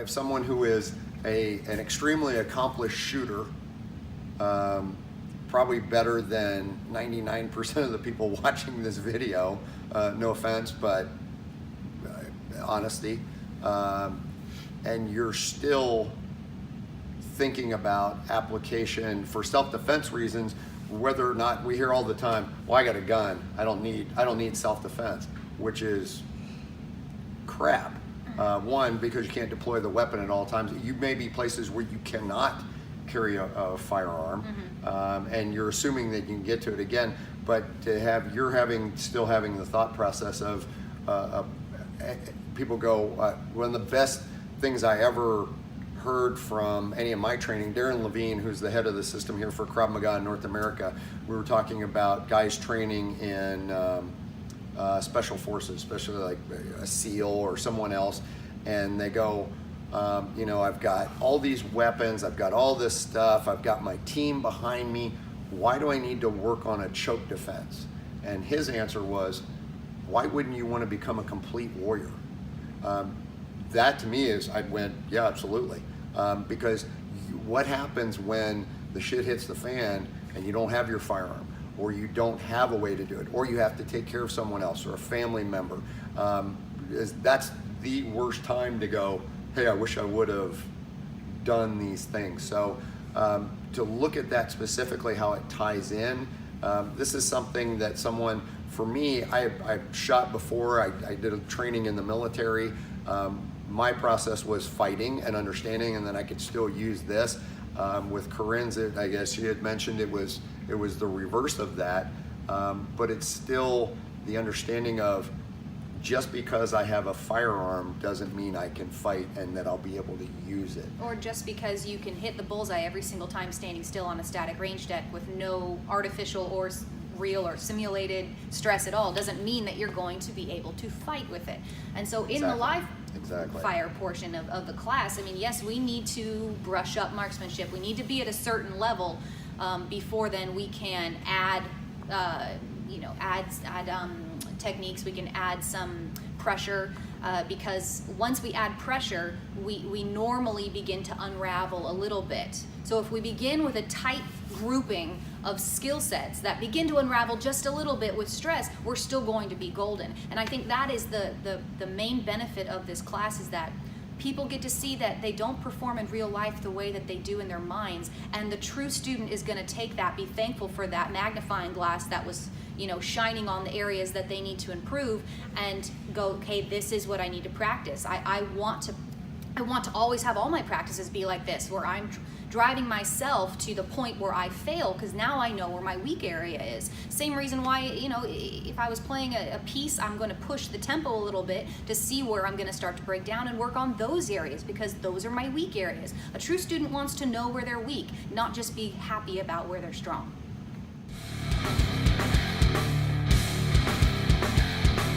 have someone who is an extremely accomplished shooter, probably better than 99% of the people watching this video, no offense, but honesty, and you're still thinking about application for self-defense reasons, whether or not we hear all the time, well, I got a gun, I don't need self-defense, which is crap. One, because you can't deploy the weapon at all times. You may be places where you cannot carry a firearm, and you're assuming that you can get to it again, but you're still having the thought process of people go, one of the best things I ever heard from any of my training, Darren Levine, who's the head of the system here for Krav Maga in North America, we were talking about guys training in special forces, especially like a SEAL or someone else, and they go, I've got all these weapons, I've got all this stuff, I've got my team behind me, why do I need to work on a choke defense? And his answer was, why wouldn't you want to become a complete warrior? That to me I went, yeah, absolutely. Because what happens when the shit hits the fan and you don't have your firearm, or you don't have a way to do it, or you have to take care of someone else or a family member? That's the worst time to go, hey, I wish I would have done these things. So to look at that specifically, how it ties in, this is something that for me, I've shot before, I did a training in the military. My process was fighting and understanding, and then I could still use this. With Corinne's, I guess she had mentioned it was the reverse of that, but it's still the understanding of just because I have a firearm doesn't mean I can fight and that I'll be able to use it. Or just because you can hit the bullseye every single time standing still on a static range deck with no artificial or real or simulated stress at all doesn't mean that you're going to be able to fight with it. And so in the live fire portion of the class, I mean, yes, we need to brush up marksmanship. We need to be at a certain level before then we can add techniques. We can add some pressure, because once we add pressure, we normally begin to unravel a little bit. So if we begin with a tight grouping of skill sets that begin to unravel just a little bit with stress, we're still going to be golden. And I think that is the main benefit of this class, is that people get to see that they don't perform in real life the way that they do in their minds, and the true student is going to take that, be thankful for that magnifying glass that was shining on the areas that they need to improve, and go, okay, this is what I need to practice. I want to always have all my practices be like this, where I'm driving myself to the point where I fail, because now I know where my weak area is. Same reason why, if I was playing a piece, I'm going to push the tempo a little bit to see where I'm going to start to break down and work on those areas, because those are my weak areas. A true student wants to know where they're weak, not just be happy about where they're strong.